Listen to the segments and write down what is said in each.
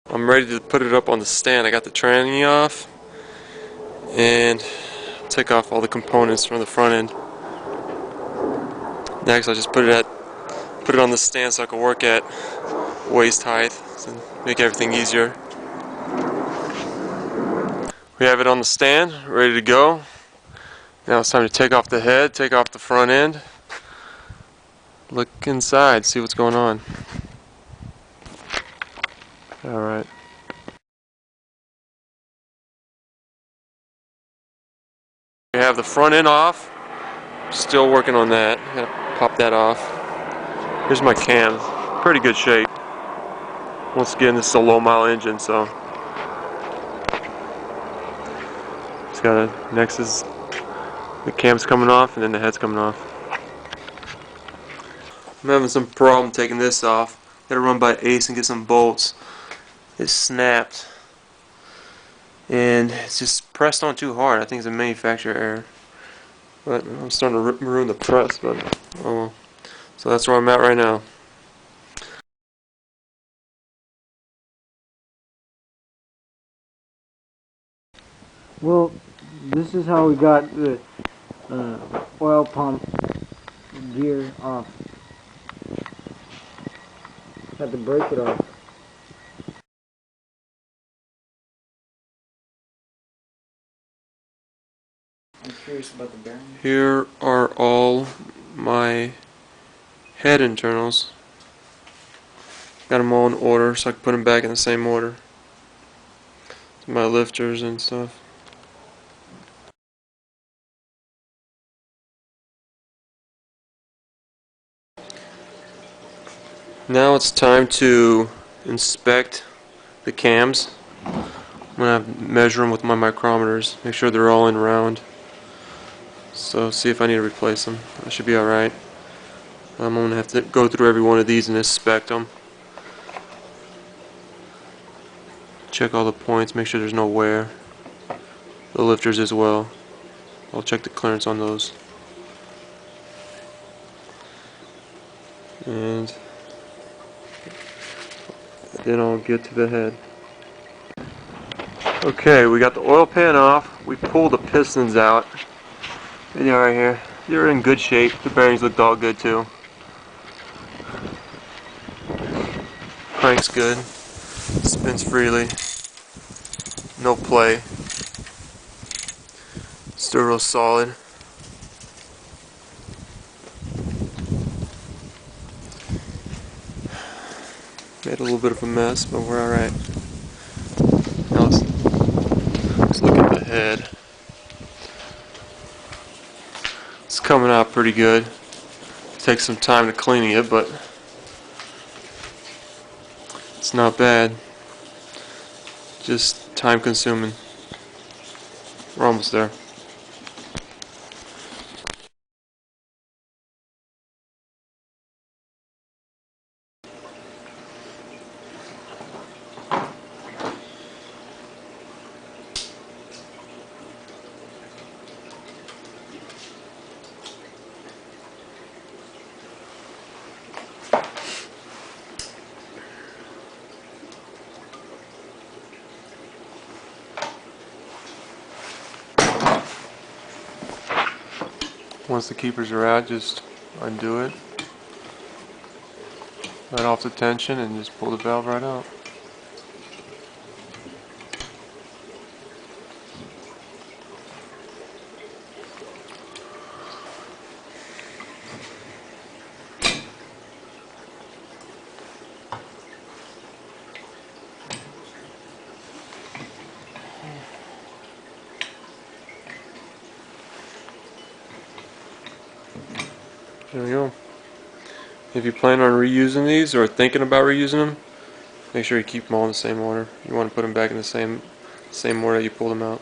I'm ready to put it up on the stand. I got the tranny off and take off all the components from the front end. Next, I just put it on the stand so I can work at waist height and make everything easier. We have it on the stand, ready to go. Now it's time to take off the head, take off the front end, look inside, see what's going on. Alright. We have the front end off. Still working on that. Gotta pop that off. Here's my cam. Pretty good shape. Once again, this is a low mile engine, so it's got a next is the cam's coming off and then the head's coming off. I'm having some problem taking this off. Gotta run by Ace and get some bolts. It snapped. And it's just pressed on too hard. I think it's a manufacturer error. But I'm starting to ruin the press, but oh well. So that's where I'm at right now. Well, this is how we got the oil pump gear off. Had to break it off. I'm curious about the bearing. Here are all my head internals. Got them all in order so I can put them back in the same order. My lifters and stuff. Now it's time to inspect the cams. I'm going to measure them with my micrometers, make sure they're all in round. So see if I need to replace them. I should be alright. I'm going to have to go through every one of these and inspect them. Check all the points, make sure there's no wear. The lifters as well. I'll check the clearance on those. And then I'll get to the head. Okay, we got the oil pan off. We pulled the pistons out. And they're right here. They're in good shape. The bearings looked all good too. Crank's good. Spins freely. No play. Still real solid. Made a little bit of a mess, but we're alright. Now let's look at the head. It's coming out pretty good. Takes some time to cleaning it, but it's not bad. Just time consuming. We're almost there. Once the keepers are out, just undo it, let off the tension, and just pull the valve right out. There we go. If you plan on reusing these or thinking about reusing them, make sure you keep them all in the same order. You want to put them back in the same order that you pull them out.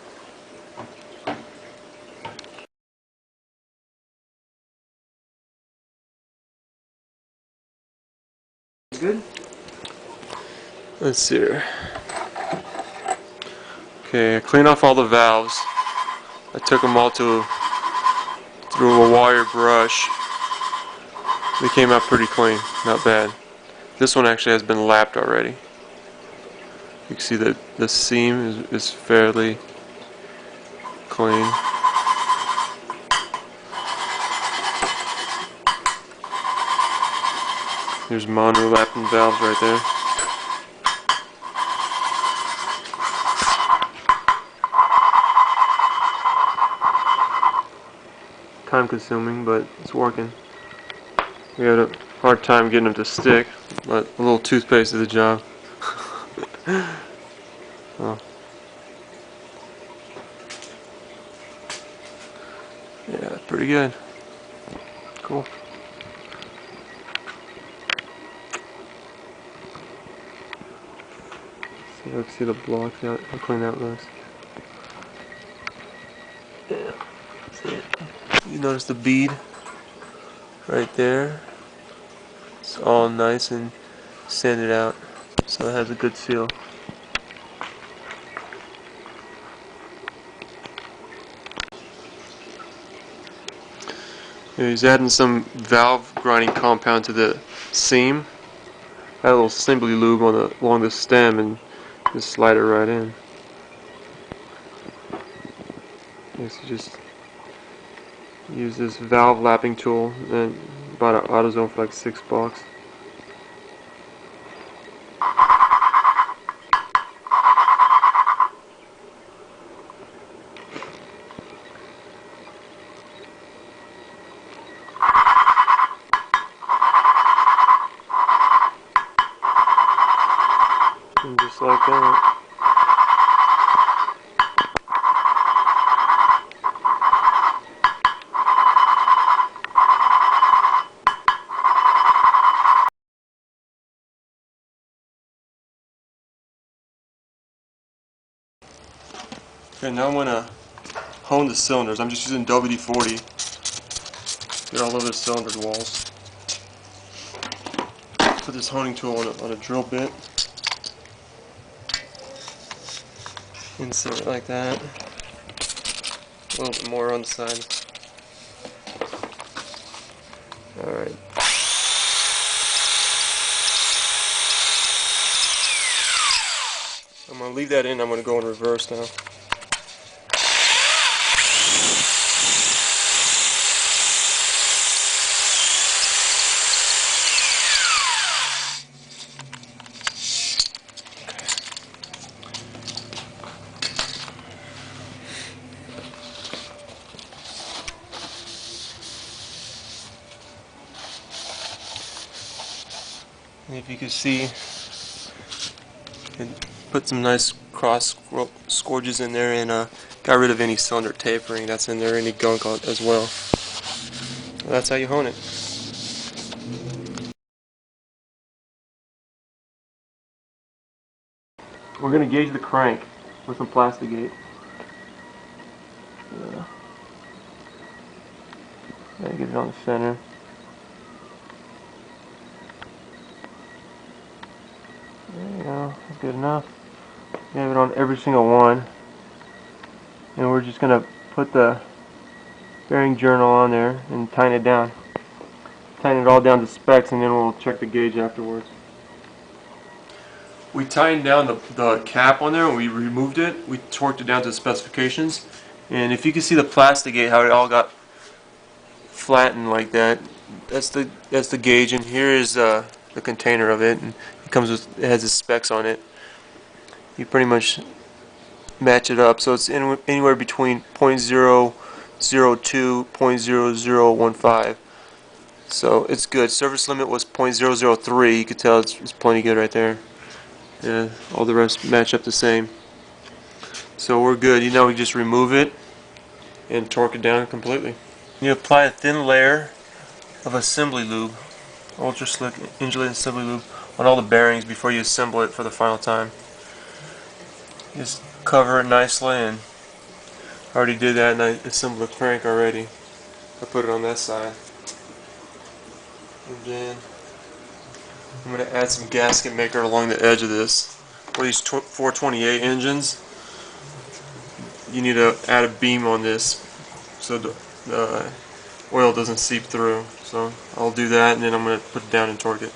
Good? Let's see here. Okay, I cleaned off all the valves. I took them all through a wire brush. They came out pretty clean, not bad. This one actually has been lapped already. You can see that the seam is fairly clean. There's mono-lapping valves right there. Time consuming, but it's working. We had a hard time getting them to stick, but a little toothpaste is the job. Oh. Yeah, pretty good. Cool. So let's see the blocks, how clean that looks. Yeah, see it. You notice the bead right there? It's all nice and sanded out, so it has a good feel. Yeah, he's adding some valve grinding compound to the seam. Add a little assembly lube along the stem and just slide it right in. Yes, you just use this valve lapping tool and bought an AutoZone for like $6. And just like that. Okay, now I'm going to hone the cylinders. I'm just using WD-40. Get all over the cylinder walls. Put this honing tool on a drill bit. Insert it like that. A little bit more on the side. Alright. I'm going to leave that in. I'm going to go in reverse now. And if you can see, it put some nice cross scourges in there and got rid of any cylinder tapering that's in there, any gunk as well. That's how you hone it. We're going to gauge the crank with some plastigage. Gotta get it on the center. There you go, that's good enough. We have it on every single one. And we're just going to put the bearing journal on there and tighten it down. Tighten it all down to specs, and then we'll check the gauge afterwards. We tightened down the cap on there and we removed it. We torqued it down to the specifications. And if you can see the plastigate, how it all got flattened like that, that's the gauge, and here is the container of it, and it has the specs on it. You pretty much match it up, so it's anywhere between 0.002 0.0015, so it's good. Service limit was 0.003. You could tell it's plenty good right there. Yeah, all the rest match up the same, so we're good. You know, we just remove it and torque it down completely. You apply a thin layer of assembly lube, ultra slick insulated assembly lube, on all the bearings before you assemble it for the final time. Just cover it nicely, and I already did that, and I assembled the crank already. I put it on that side. And then I'm going to add some gasket maker along the edge of this. For these 428 engines, you need to add a beam on this so the oil doesn't seep through. So I'll do that, and then I'm going to put it down and torque it.